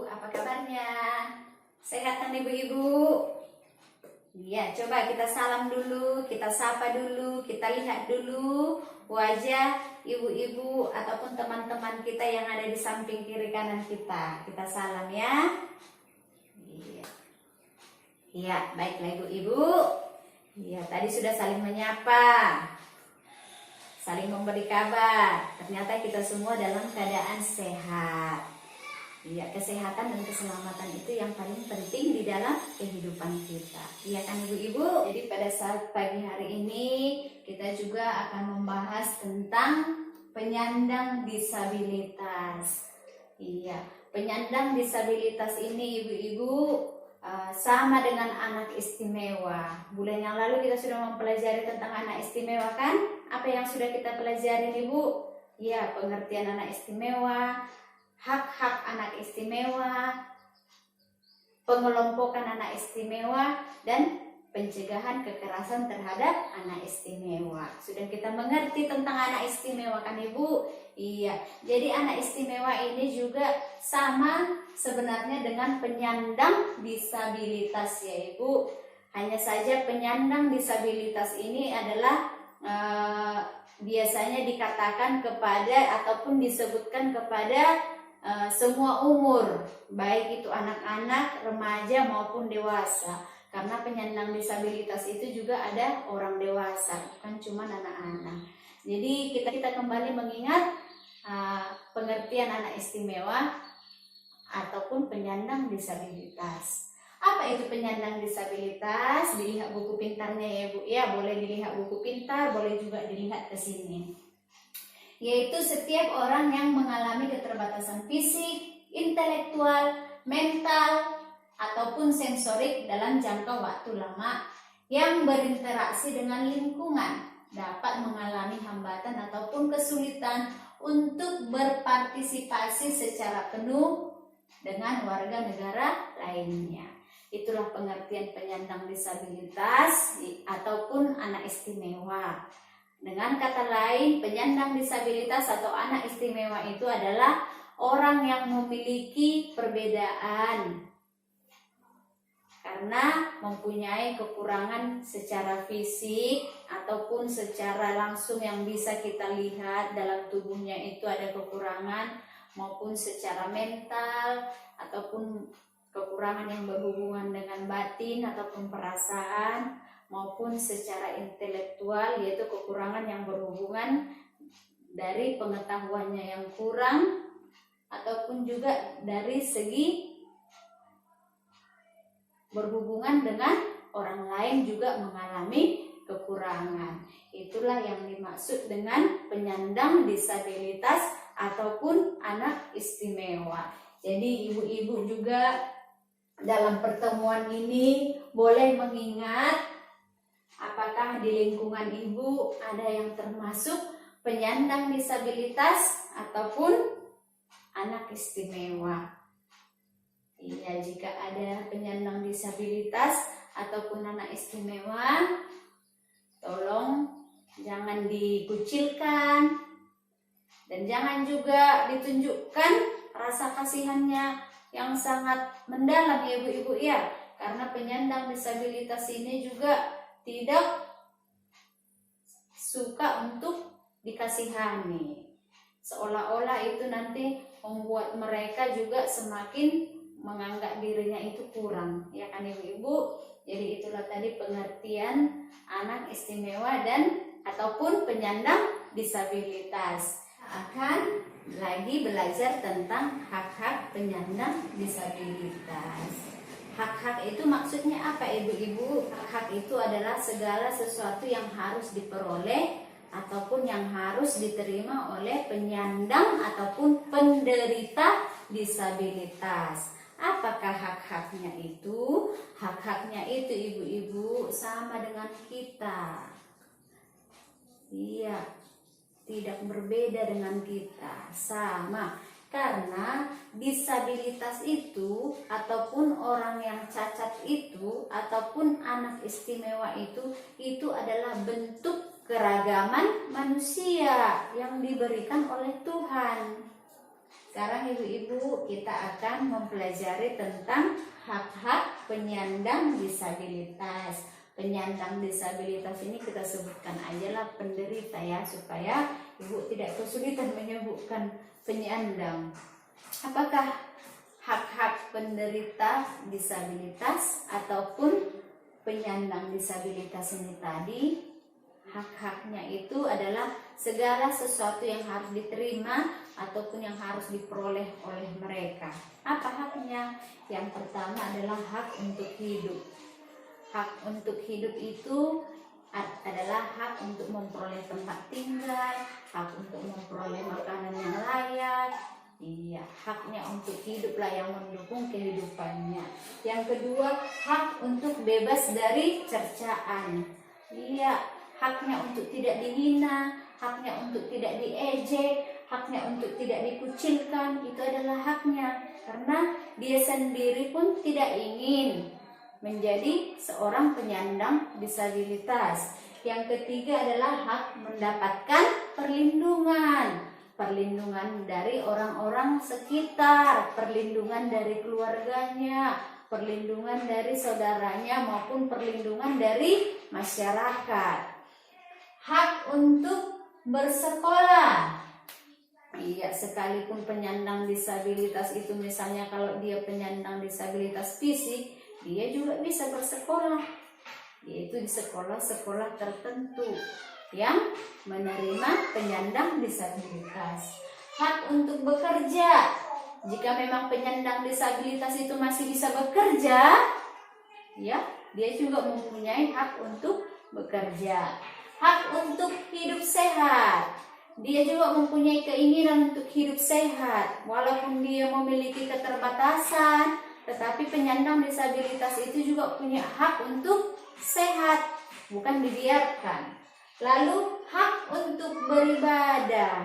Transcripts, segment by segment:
apa kabarnya? Sehat kan ibu-ibu? Ya, coba kita salam dulu, kita sapa dulu, kita lihat dulu wajah ibu-ibu ataupun teman-teman kita yang ada di samping kiri kanan kita. Kita salam ya. Iya. Iya, baiklah ibu-ibu. Iya, tadi sudah saling menyapa, saling memberi kabar. Ternyata kita semua dalam keadaan sehat. Iya, kesehatan dan keselamatan itu yang paling penting di dalam kehidupan kita. Iya kan ibu-ibu? Jadi pada saat pagi hari ini kita juga akan membahas tentang penyandang disabilitas. Iya, penyandang disabilitas ini ibu-ibu sama dengan anak istimewa. Bulan yang lalu kita sudah mempelajari tentang anak istimewa kan? Apa yang sudah kita pelajari ibu? Ya, pengertian anak istimewa, hak-hak anak istimewa, pengelompokan anak istimewa, dan pencegahan kekerasan terhadap anak istimewa. Sudah kita mengerti tentang anak istimewa kan ibu? Iya, jadi anak istimewa ini juga sama sebenarnya dengan penyandang disabilitas ya ibu. Hanya saja penyandang disabilitas ini adalah biasanya dikatakan kepada ataupun disebutkan kepada semua umur, baik itu anak-anak, remaja maupun dewasa. Karena penyandang disabilitas itu juga ada orang dewasa, bukan cuma anak-anak. Jadi kita kembali mengingat pengertian anak istimewa ataupun penyandang disabilitas. Apa itu penyandang disabilitas? Dilihat buku pintarnya ya Bu. Ya, boleh dilihat buku pintar, boleh juga dilihat ke sini. Yaitu setiap orang yang mengalami keterbatasan fisik, intelektual, mental, ataupun sensorik dalam jangka waktu lama yang berinteraksi dengan lingkungan, dapat mengalami hambatan ataupun kesulitan untuk berpartisipasi secara penuh dengan warga negara lainnya. Itulah pengertian penyandang disabilitas ataupun anak istimewa. Dengan kata lain, penyandang disabilitas atau anak istimewa itu adalah orang yang memiliki perbedaan karena mempunyai kekurangan secara fisik ataupun secara langsung yang bisa kita lihat dalam tubuhnya itu ada kekurangan, maupun secara mental ataupun kekurangan yang berhubungan dengan batin ataupun perasaan, maupun secara intelektual yaitu kekurangan yang berhubungan dari pengetahuannya yang kurang ataupun juga dari segi berhubungan dengan orang lain juga mengalami kekurangan. Itulah yang dimaksud dengan penyandang disabilitas ataupun anak istimewa. Jadi ibu-ibu juga dalam pertemuan ini boleh mengingat apakah di lingkungan ibu ada yang termasuk penyandang disabilitas ataupun anak istimewa. Iya, jika ada penyandang disabilitas ataupun anak istimewa, tolong jangan dikucilkan dan jangan juga ditunjukkan rasa kasihannya yang sangat mendalam ya ibu-ibu ya. Karena penyandang disabilitas ini juga tidak suka untuk dikasihani. Seolah-olah itu nanti membuat mereka juga semakin menganggap dirinya itu kurang, ya kan ibu-ibu? Jadi itulah tadi pengertian anak istimewa dan ataupun penyandang disabilitas. Akan lagi belajar tentang hak-hak penyandang disabilitas. Hak-hak itu maksudnya apa ibu-ibu? Hak-hak itu adalah segala sesuatu yang harus diperoleh ataupun yang harus diterima oleh penyandang ataupun penderita disabilitas. Apakah hak-haknya itu? Hak-haknya itu ibu-ibu sama dengan kita. Iya, tidak berbeda dengan kita, sama. Karena disabilitas itu ataupun orang yang cacat itu ataupun anak istimewa itu adalah bentuk keragaman manusia yang diberikan oleh Tuhan. Sekarang ibu-ibu kita akan mempelajari tentang hak-hak penyandang disabilitas. Penyandang disabilitas ini kita sebutkan aja lah penderita ya, supaya ibu tidak kesulitan menyebutkan penyandang. Apakah hak-hak penderita disabilitas ataupun penyandang disabilitas ini tadi? Hak-haknya itu adalah segala sesuatu yang harus diterima ataupun yang harus diperoleh oleh mereka. Apa haknya? Yang pertama adalah hak untuk hidup. Hak untuk hidup itu adalah hak untuk memperoleh tempat tinggal, hak untuk memperoleh makanan yang layak. Iya, haknya untuk hiduplah yang mendukung kehidupannya. Yang kedua, hak untuk bebas dari cercaan. Iya, haknya untuk tidak dihina, haknya untuk tidak diejek, haknya untuk tidak dikucilkan, itu adalah haknya. Karena dia sendiri pun tidak ingin menjadi seorang penyandang disabilitas. Yang ketiga adalah hak mendapatkan perlindungan. Perlindungan dari orang-orang sekitar, perlindungan dari keluarganya, perlindungan dari saudaranya, maupun perlindungan dari masyarakat. Hak untuk bersekolah. Iya, sekalipun penyandang disabilitas itu misalnya kalau dia penyandang disabilitas fisik, dia juga bisa bersekolah, yaitu di sekolah-sekolah tertentu yang menerima penyandang disabilitas. Hak untuk bekerja. Jika memang penyandang disabilitas itu masih bisa bekerja, ya, dia juga mempunyai hak untuk bekerja. Hak untuk hidup sehat. Dia juga mempunyai keinginan untuk hidup sehat, walaupun dia memiliki keterbatasan, tetapi penyandang disabilitas itu juga punya hak untuk sehat, bukan dibiarkan. Lalu hak untuk beribadah.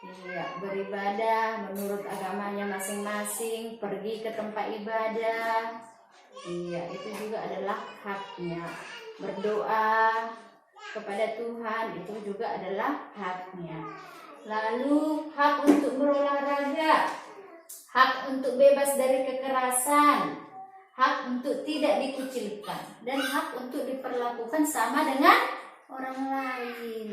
Iya, beribadah menurut agamanya masing-masing, pergi ke tempat ibadah. Iya, itu juga adalah haknya. Berdoa kepada Tuhan itu juga adalah haknya. Lalu hak untuk berolahraga, hak untuk bebas dari kekerasan, hak untuk tidak dikucilkan, dan hak untuk diperlakukan sama dengan orang lain.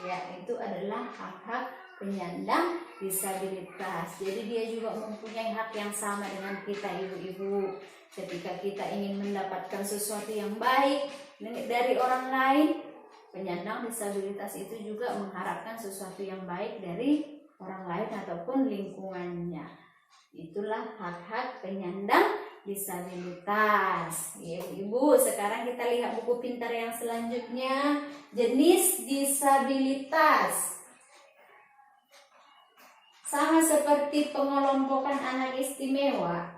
Ya, itu adalah hak-hak penyandang disabilitas. Jadi dia juga mempunyai hak yang sama dengan kita ibu-ibu. Ketika kita ingin mendapatkan sesuatu yang baik dari orang lain, penyandang disabilitas itu juga mengharapkan sesuatu yang baik dari orang lain ataupun lingkungannya. Itulah hak-hak penyandang disabilitas. Ya, Ibu, sekarang kita lihat buku pintar yang selanjutnya, jenis disabilitas. Sama seperti pengelompokan anak istimewa,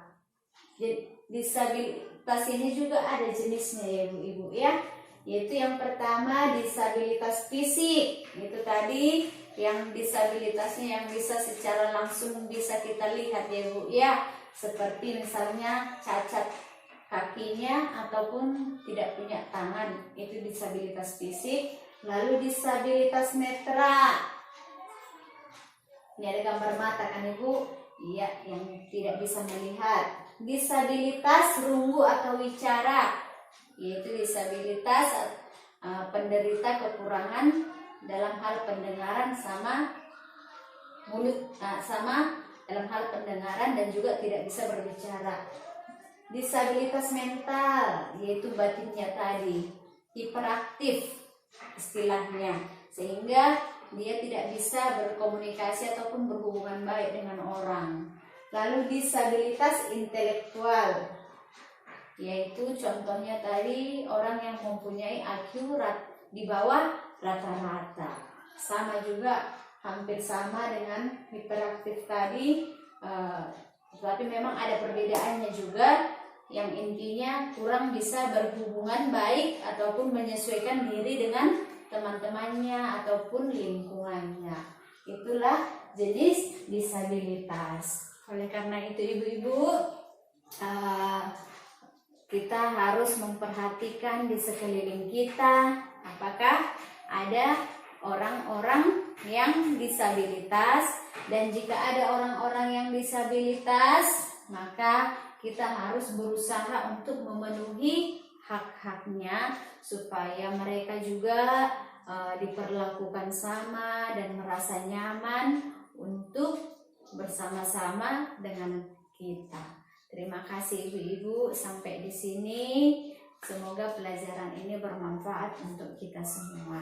disabilitas ini juga ada jenisnya ya Ibu ya. Yaitu yang pertama disabilitas fisik. Itu tadi yang disabilitasnya yang bisa secara langsung bisa kita lihat ya Bu ya. Seperti misalnya cacat kakinya ataupun tidak punya tangan, itu disabilitas fisik. Lalu disabilitas netra. Ini ada gambar mata kan Ibu? Iya, yang tidak bisa melihat. Disabilitas runggu atau wicara, yaitu disabilitas penderita kekurangan dalam hal pendengaran sama mulut, dalam hal pendengaran dan juga tidak bisa berbicara. Disabilitas mental, yaitu batinnya tadi, hiperaktif istilahnya, sehingga dia tidak bisa berkomunikasi ataupun berhubungan baik dengan orang. Lalu disabilitas intelektual, yaitu contohnya tadi orang yang mempunyai IQ di bawah rata-rata. Sama juga, hampir sama dengan hiperaktif tadi, tapi memang ada perbedaannya juga, yang intinya kurang bisa berhubungan baik ataupun menyesuaikan diri dengan teman-temannya ataupun lingkungannya. Itulah jenis disabilitas. Oleh karena itu ibu-ibu, kita harus memperhatikan di sekeliling kita apakah ada orang-orang yang disabilitas Dan jika ada orang-orang yang disabilitas, maka kita harus berusaha untuk memenuhi hak-haknya supaya mereka juga diperlakukan sama dan merasa nyaman untuk bersama-sama dengan kita. Terima kasih Ibu-ibu, sampai di sini. Semoga pelajaran ini bermanfaat untuk kita semua.